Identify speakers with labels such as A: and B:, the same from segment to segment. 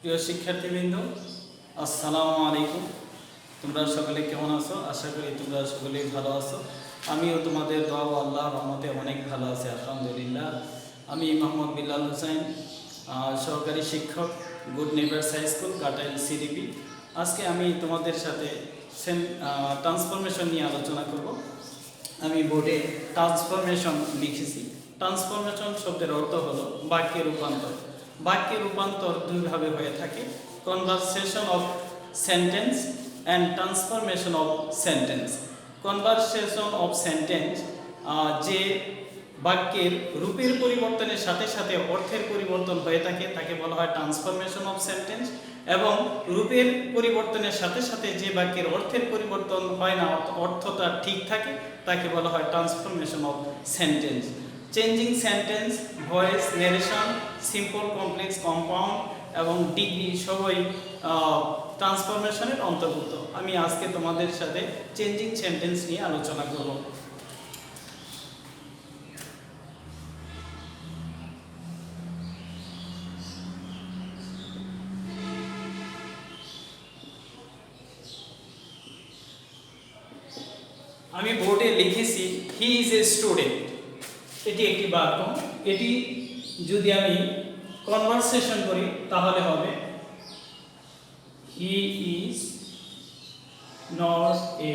A: প্রিয় শিক্ষার্থীবৃন্দ, আসসালামু আলাইকুম। তোমরা সকলে কেমন আছো? আশা করি তোমরা সকলেই ভালো আছো। আমিও তোমাদের দোয়া ও আল্লাহর রহমতে অনেক ভালো আছি, আলহামদুলিল্লাহ। আমি মোহাম্মদ বিল্লাল হোসেন, সহকারী শিক্ষক, good neighbours high school, Katail CDP. আজকে আমি তোমাদের সাথে ট্রান্সফরমেশন নিয়ে আলোচনা করব। আমি বোর্ডে ট্রান্সফরমেশন লিখেছি। ট্রান্সফরমেশন শব্দের অর্থ হলো বাক্যের রূপান্তর। বাক্যের রূপান্তর দুইভাবে হয়ে থাকে: conversation of sentence and transformation of sentence. Conversation of sentence যে বাক্যের রূপের পরিবর্তনের সাথে সাথে অর্থের পরিবর্তন হয়ে থাকে তাকে বলা হয় ট্রান্সফরমেশন অফ সেন্টেন্স, এবং রূপের পরিবর্তনের সাথে সাথে যে বাক্যের অর্থের পরিবর্তন হয় না, অর্থটা ঠিক থাকে, তাকে বলা হয় transformation of sentence. Changing sentence, voice, narration, simple, complex, compound এবং ডিগ্রি সবই ট্রান্সফরমেশনের অন্তর্ভুক্ত। আমি আজকে তোমাদের সাথে চেঞ্জিং সেন্টেন্স নিয়ে আলোচনা করব। আমি বোর্ডে লিখেছি হি ইজ এ স্টুডেন্ট। এটি একটি বাক্য। এটি যদি আমি কনভারসেশন করি তাহলে হবে হি ইজ নট এ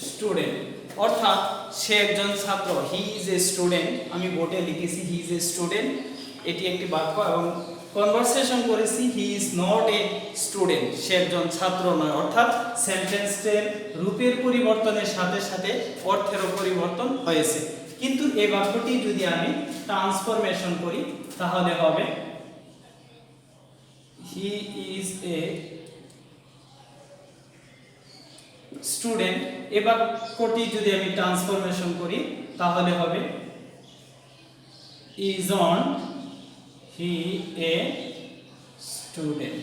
A: স্টুডেন্ট, অর্থাৎ সে একজন ছাত্র। হি ইজ এ স্টুডেন্ট, আমি বোর্ডে লিখেছি হি ইজ এ স্টুডেন্ট, এটি একটি বাক্য। এবং কনভারসেশন করেছি he is not a student, সে একজন ছাত্র নয়, অর্থাৎ সেন্টেন্সের রূপের পরিবর্তনের সাথে সাথে অর্থেরও পরিবর্তন হয়েছে। কিন্তু এই বাক্যটি যদি আমি ট্রান্সফরমেশন করি তাহলে হবে হি ইজ এ স্টুডেন্ট। এ বাক্যটি যদি আমি ট্রান্সফরমেশন করি তাহলে হবে isn't he a student?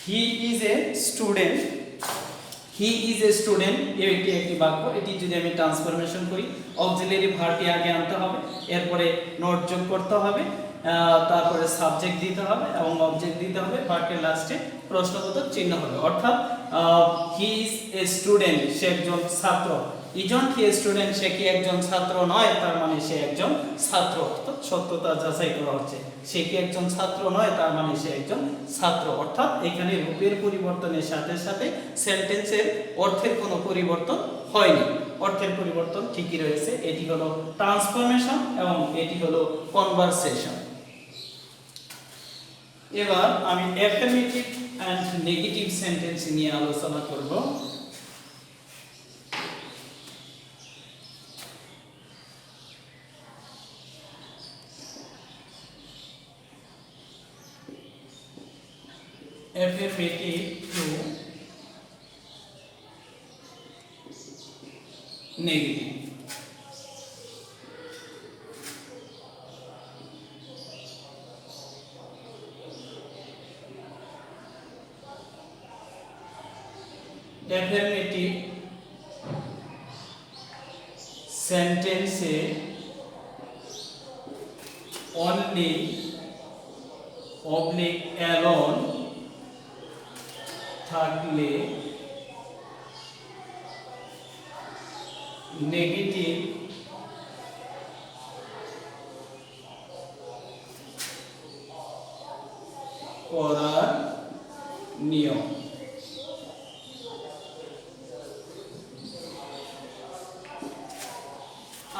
A: He is a student. He is a student এটি একটি বাক্য। এটি যদি আমি ট্রান্সফরমেশন করি, অক্সিলারি ভার্বটি আগে আনতে হবে, এরপরে নোট যোগ করতে হবে, তারপরে সাবজেক্ট দিতে হবে এবং অবজেক্ট দিতে হবে, ভার্বের লাস্টে প্রশ্নবোধক চিহ্ন হবে। অর্থাৎ হি ইজ এ স্টুডেন্ট, সে একজন ছাত্র। ইজন্ট হি এ স্টুডেন্ট, সে কি একজন ছাত্র নয়, তার মানে সে একজন ছাত্র। অর্থাৎ সত্যতা যাচাই করা হচ্ছে, সে কি একজন ছাত্র নয়, তার মানে সে একজন ছাত্র। অর্থাৎ এখানে রূপের পরিবর্তনের সাথে সাথে সেন্টেন্সের অর্থের কোনো পরিবর্তন হয়নি, অর্থের পরিবর্তন ঠিকই রয়েছে। এটি হলো ট্রান্সফরমেশন এবং এটি হলো কনভারসেশন। এবার আমি অ্যাফার্মেটিভ অ্যান্ড নেগেটিভ সেন্টেন্স নিয়ে আলোচনা করব। Affirmative to negative. Affirmative sentence only, oblique, alone থাকলে নেগেটিভ করার নিয়ম।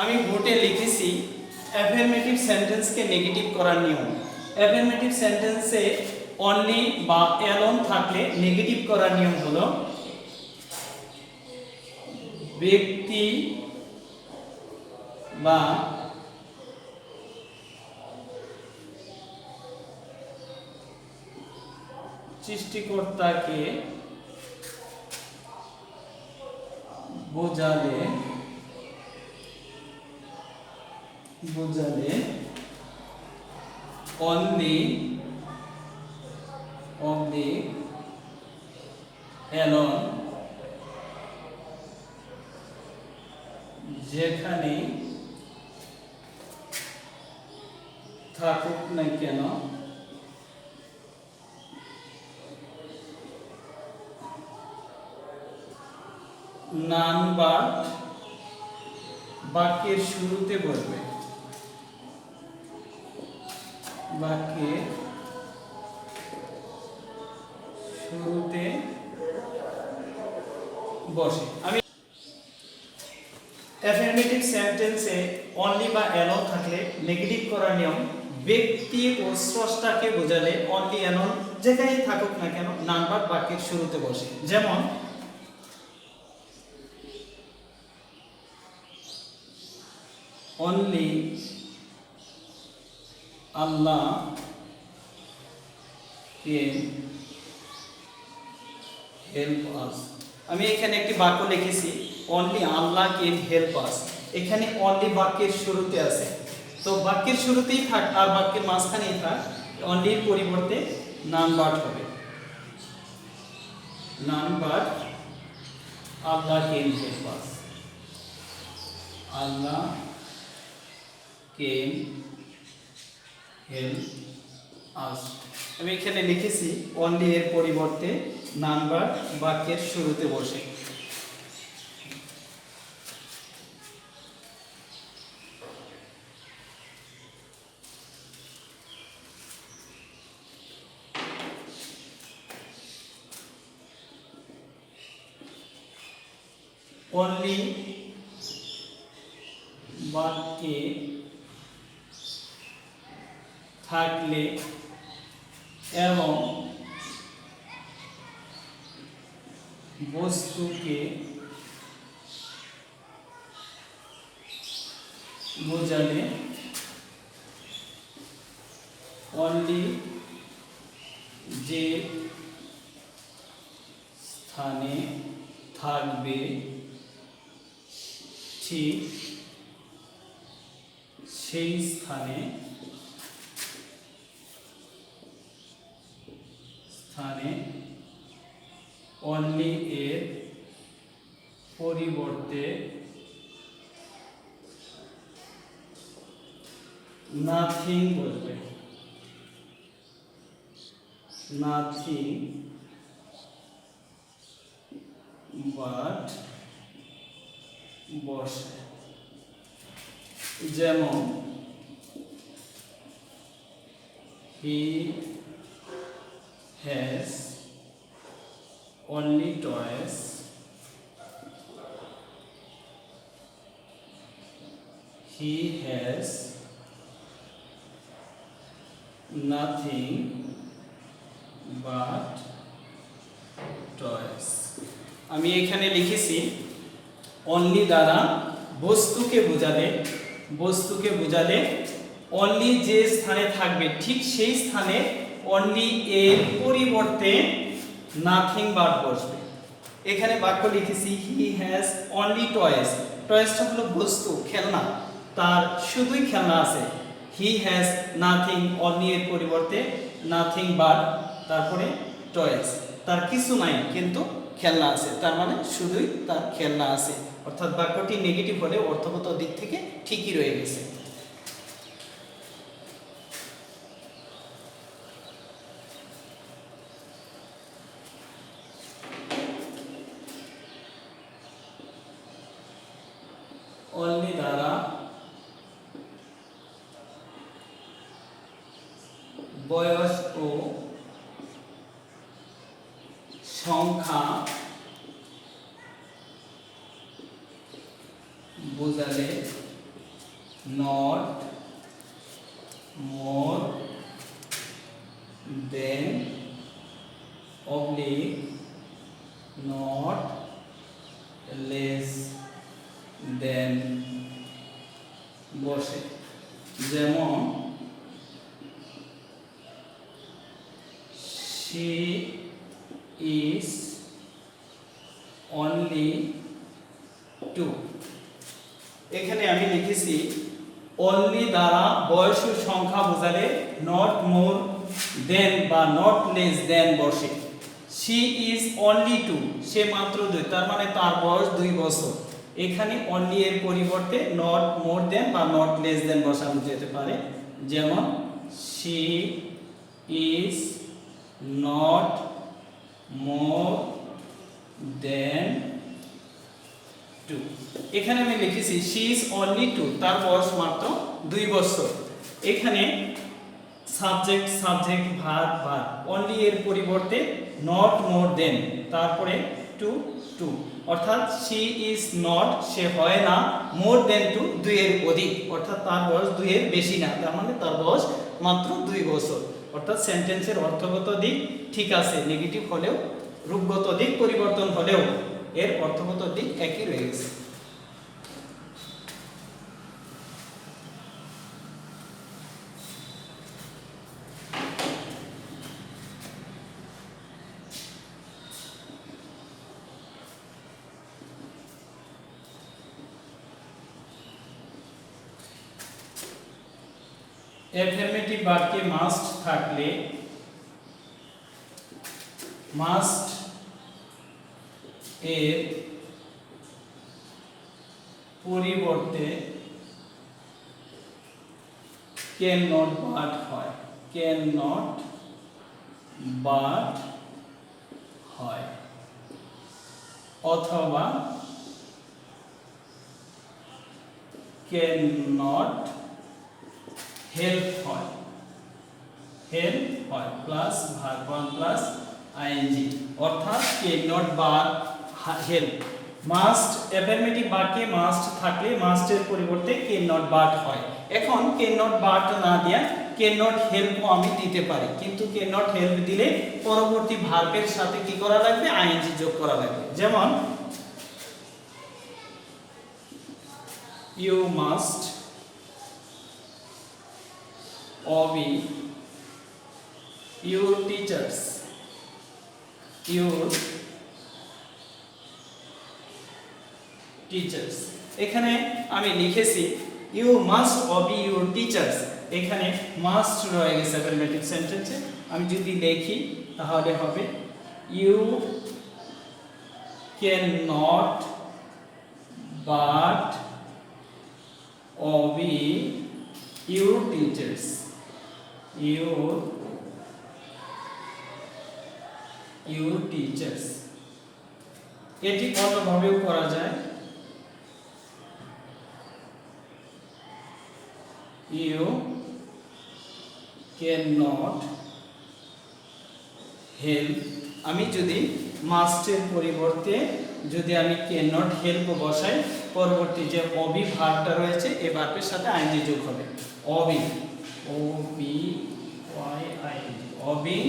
A: আমি বোর্ডে লিখেছি অ্যাফার্মেটিভ সেন্টেন্সকে নেগেটিভ করার নিয়ম। অ্যাফার্মেটিভ সেন্টেন্সে অনলি বা অ্যালোন থাকলে নেগেটিভ করার নিয়ম হলো ব্যক্তি বা সৃষ্টিকর্তাকে বোঝালে only of the alone যেখানে থাকুক না কেন নান বাট বাক্যের শুরুতে বসবে, বাক্যের শুরুতে বসে। আমি অ্যাফার্মেটিভ সেন্টেন্সে অনলি বা অ্যালোন থাকলে নেগেটিভ করার নিয়ম, ব্যক্তি ও স্রষ্টাকে বোঝালে অনলি অ্যালোন যেখানেই থাকুক না কেন নান বাট বাক্যের শুরুতে বসে। যেমন only Allah can help us। আমি এখানে একটি বাক্য লিখেছি only Allah can help us, এখানে only বাক্যের শুরুতে আছে, তো বাক্যের শুরুতেই থাক আর বাক্যের মাঝখানেই থাক, only এর পরিবর্তে নান বাট হবে, none but Allah can help us, Allah can help us। আমি এখানে লিখেছি only এর পরিবর্তে নান বাট বাক্যের শুরুতে বসে। only বাক্যে থাকলে এবং বস্তুকে বোঝালে only যে স্থানে থাকবে ঠিক সেই স্থানে only এর পরিবর্তে nothing বলবে, nothing but বসে। যেমন he has only toys, he has nothing but toys। আমি এখানে লিখেছি only দ্বারা বস্তুকে বোঝালে only যে স্থানে থাকবে ঠিক সেই স্থানে only এর পরিবর্তে nothing but বসবে। এখানে বাক্য লিখেছি he has only toys, টয়েসটা হলো বস্তু, খেলনা, তার শুধুই খেলনা আছে। he has nothing, only এর পরিবর্তে nothing but তারপরে toys, তার কিছু নাই কিন্তু খেলনা আছে, তার মানে শুধুই তার খেলনা আছে। অর্থাৎ বাক্যটি নেগেটিভ হলে অর্থগত দিক থেকে ঠিকই রয়ে গেছে। only দ্বারা বয়স ও সংখ্যা বোঝালে not more than oblique not less than বসে। যেমন she is only 2, এখানে আমি লিখেছি only দ্বারা বয়স ও সংখ্যা বোঝালে not more than বা not less than বসে। she is only 2, সে মাত্র 2, তার মানে তার বয়স 2 বছর। এখানে only এর পরিবর্তে not more than বা not less than বসানো যেতে পারে। যেমন she is not more than 2। এখানে আমি লিখেছি she is only 2, তার বয়স মাত্র 2 বছর। এখানে subject subject verb verb, only এর পরিবর্তে নট মোর দেন, তারপরে টু টু, অর্থাৎ she is not, সে হয় না, মোর দেন 2, 2 এর অধিক, অর্থাৎ তার বয়স 2 এর বেশি না, তার মানে তার বয়স মাত্র 2 বছর। অর্থাৎ সেন্টেন্সের অর্থগত দিক ঠিক আছে, নেগেটিভ হলেও, রূপগত দিক পরিবর্তন হলেও এর অর্থগত দিক একই রয়ে গেছে। অ্যাফার্মেটিভ বাক্যে মাস্ট থাকলে মাস্ট এর পরিবর্তে ক্যান নট বাট হয়, ক্যান নট বাট হয়, অথবা ক্যান নট হেল্প হয়, হেল্প হয় plus verb one plus ING, অর্থাৎ can not but help. Must affirmative বাক্যে মাস্ট থাকলে মাস্টের পরিবর্তে ক্যান নট বাট হয়। এখন ক্যান নট বাট না দিয়া ক্যান নট হেল্পও আমি দিতে পারি, কিন্তু ক্যান নট হেল্প দিলে পরবর্তী ভার্বের সাথে কি করা লাগবে, আইএনজি যোগ করা লাগবে। যেমন you must obey your teachers, your teachers। এখানে আমি লিখেছি you must obey your teachers, এখানে মাস্ট রয়ে গেছে অ্যাফার্মেটিভ সেন্টেন্সে। আমি যদি লিখি তাহলে হবে you can not but obey your teachers, your teachers। এটি অন্যভাবেও করা যায়, you cannot help, আমি যদি মাস্টের পরিবর্তে যদি আমি ক্যান নট হেল্প বসাই, পরবর্তী যে অবি ভার্বটা রয়েছে এই ভার্বের সাথে আইএনজি যোগ হবে, obey, O B Y ING, obey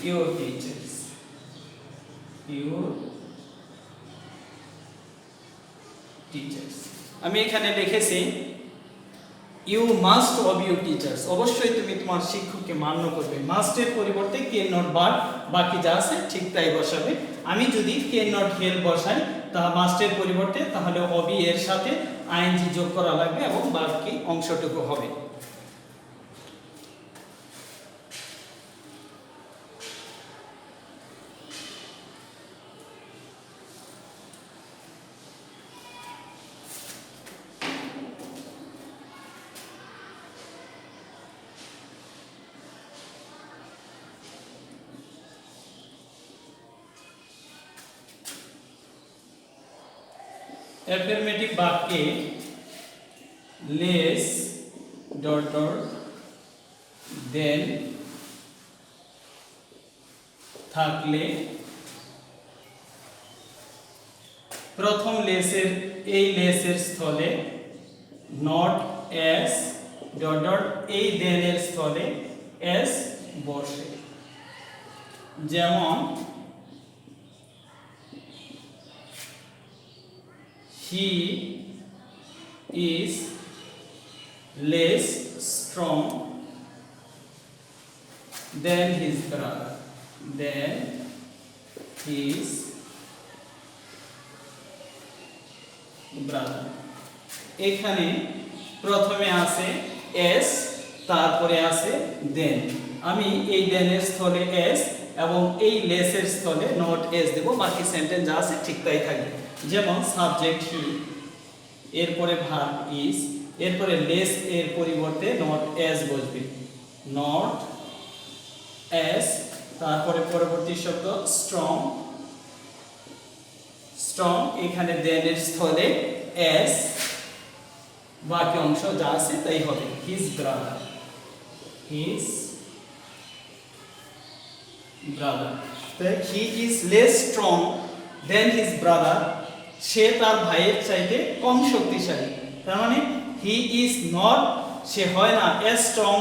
A: your teachers, your teachers. আমি এখানে লিখেছি you must obey your teachers, অবশ্যই তুমি তোমার শিক্ষককে মান্য করবে। মাস্টের পরিবর্তে ক্যান নট বাট, বাকি যা আছে ঠিক তাই বসাবে। আমি যদি ক্যান নট হেল্প বসাই তা মাস্টের পরিবর্তে, তাহলে obey এর সাথে আইএনজি যোগ করা লাগবে এবং বাকি অংশটুকু হবে। অ্যাফার্মেটিভ বাক্যে লেস ডট ডট দেন থাকলে প্রথম লেসের এই লেসের স্থলে নট এস ডট ডট এই দেনের স্থলে এস বসে। যেমন he is less strong than his brother, than his brother। এখানে প্রথমে আছে এস, তারপরে আছে দেন। আমি এই দেনের স্থলে এস এবং এই লেসের স্থলে নট এস দেব, বাকি সেন্টেন্স যা আছে ঠিক তাই থাকবে। যেমন সাবজেক্ট হি, এরপরে ভার্ব ইজ, এরপরে লেস এর পরিবর্তে নট এস বসবে। নট অ্যাজ, তারপরে পরবর্তী শব্দ স্ট্রং, স্ট্রং এখানে দেন এর স্থলে অ্যাজ, বাকি অংশ যা আছে তাই হবে। His brother, his brother, he is less strong than his brother, সে তার ভাইয়ের চাইতে কম শক্তিশালী। তার মানে হি ইজ নট, সে হয় না as strong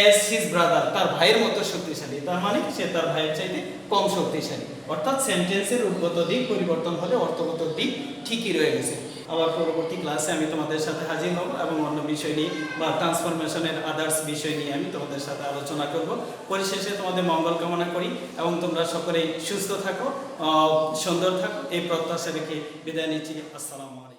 A: as his brother, তার ভাইয়ের মতো শক্তিশালী, তার মানে সে তার ভাইয়ের চাইতে কম শক্তিশালী। অর্থাৎ সেন্টেন্সের উদ্গত দিক পরিবর্তন হলে অর্থগত দিক ঠিকই রয়ে গেছে। আবার পরবর্তী ক্লাসে আমি তোমাদের সাথে হাজির হব এবং অন্য বিষয় নিয়ে বা ট্রান্সফরমেশনের আদার্স বিষয় নিয়ে আমি তোমাদের সাথে আলোচনা করব। পরিশেষে তোমাদের মঙ্গল কামনা করি এবং তোমরা সকলেই সুস্থ থাকো, সুন্দর থাকো, এই প্রত্যাশা রেখে বিদায় নিচ্ছি। আসসালামু আলাইকুম।